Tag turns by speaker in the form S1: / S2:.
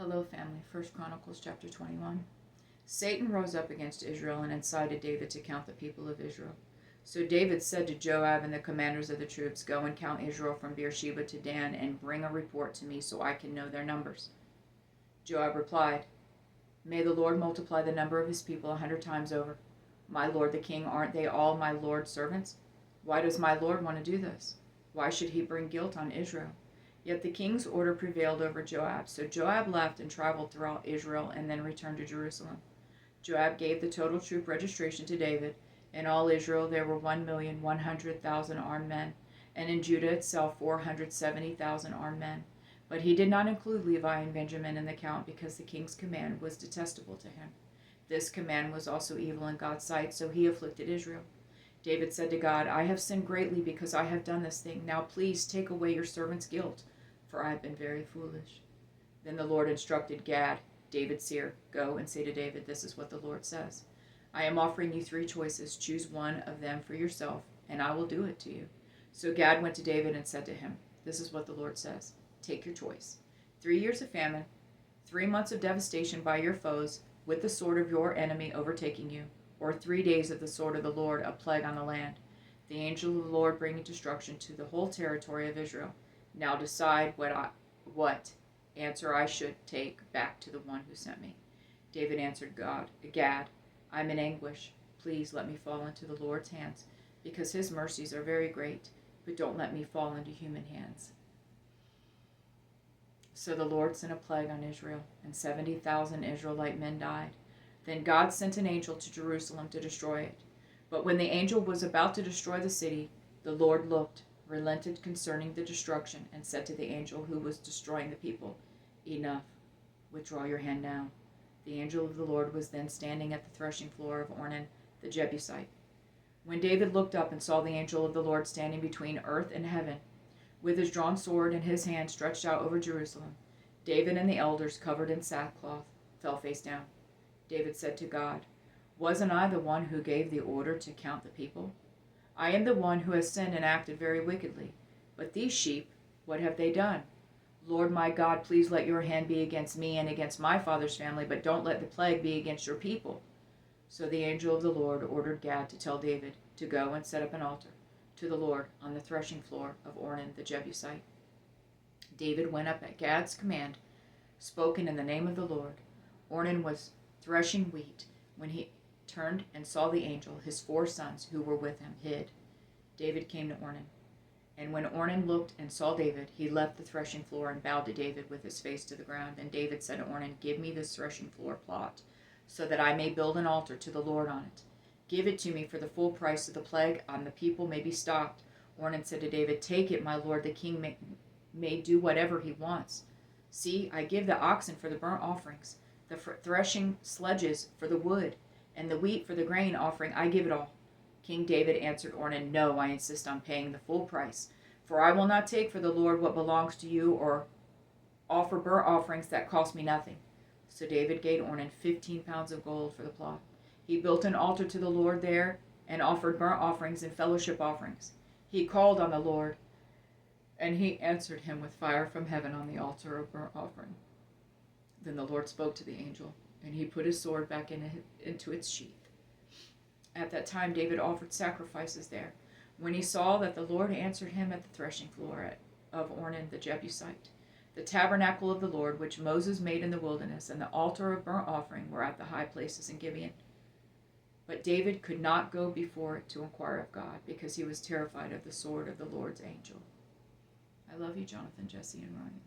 S1: Hello, family. 1 Chronicles chapter 21. Satan rose up against Israel and incited David to count the people of Israel. So David said to Joab and the commanders of the troops, "Go and count Israel from Beersheba to Dan, and bring a report to me so I can know their numbers." Joab replied, "May the Lord multiply the number of his people 100 times over. My lord the king, aren't they all my lord's servants? Why does my lord want to do this? Why should he bring guilt on Israel?" Yet the king's order prevailed over Joab. So Joab left and traveled throughout Israel and then returned to Jerusalem. Joab gave the total troop registration to David. In all Israel there were 1,100,000 armed men, and in Judah itself 470,000 armed men. But he did not include Levi and Benjamin in the count because the king's command was detestable to him. This command was also evil in God's sight, so he afflicted Israel. David said to God, "I have sinned greatly because I have done this thing. Now please take away your servant's guilt, for I have been very foolish." Then the Lord instructed Gad, David's seer, "Go and say to David, this is what the Lord says. I am offering you 3 choices. Choose one of them for yourself, and I will do it to you." So Gad went to David and said to him, "This is what the Lord says. Take your choice. 3 years of famine, 3 months of devastation by your foes, with the sword of your enemy overtaking you, or 3 days of the sword of the Lord, a plague on the land. The angel of the Lord bringing destruction to the whole territory of Israel. Now decide what answer I should take back to the one who sent me." David answered Gad, "I'm in anguish. Please let me fall into the Lord's hands, because his mercies are very great, but don't let me fall into human hands." So the Lord sent a plague on Israel, and 70,000 Israelite men died. Then God sent an angel to Jerusalem to destroy it. But when the angel was about to destroy the city, the Lord looked, relented concerning the destruction, and said to the angel who was destroying the people, "Enough, withdraw your hand now." The angel of the Lord was then standing at the threshing floor of Ornan the Jebusite. When David looked up and saw the angel of the Lord standing between earth and heaven, with his drawn sword and his hand stretched out over Jerusalem, David and the elders, covered in sackcloth, fell face down. David said to God, "Wasn't I the one who gave the order to count the people? I am the one who has sinned and acted very wickedly. But these sheep, what have they done? Lord my God, please let your hand be against me and against my father's family, but don't let the plague be against your people." So the angel of the Lord ordered Gad to tell David to go and set up an altar to the Lord on the threshing floor of Ornan the Jebusite. David went up at Gad's command, spoken in the name of the Lord. Ornan was threshing wheat. When he turned and saw the angel, his 4 sons who were with him hid. David came to Ornan. And when Ornan looked and saw David, he left the threshing floor and bowed to David with his face to the ground. And David said to Ornan, "Give me this threshing floor plot, so that I may build an altar to the Lord on it. Give it to me for the full price of the plague on the people may be stopped." Ornan said to David, "Take it, my lord, the king may do whatever he wants. See, I give the oxen for the burnt offerings, the threshing sledges for the wood, and the wheat for the grain offering. I give it all." King David answered Ornan, "No, I insist on paying the full price, for I will not take for the Lord what belongs to you or offer burnt offerings that cost me nothing." So David gave Ornan 15 pounds of gold for the plot. He built an altar to the Lord there and offered burnt offerings and fellowship offerings. He called on the Lord, and he answered him with fire from heaven on the altar of burnt offering. Then the Lord spoke to the angel, and he put his sword back into its sheath. At that time David offered sacrifices there, when he saw that the Lord answered him at the threshing floor of Ornan the Jebusite. The tabernacle of the Lord, which Moses made in the wilderness, and the altar of burnt offering were at the high places in Gibeon. But David could not go before it to inquire of God, because he was terrified of the sword of the Lord's angel. I love you, Jonathan, Jesse, and Ryan.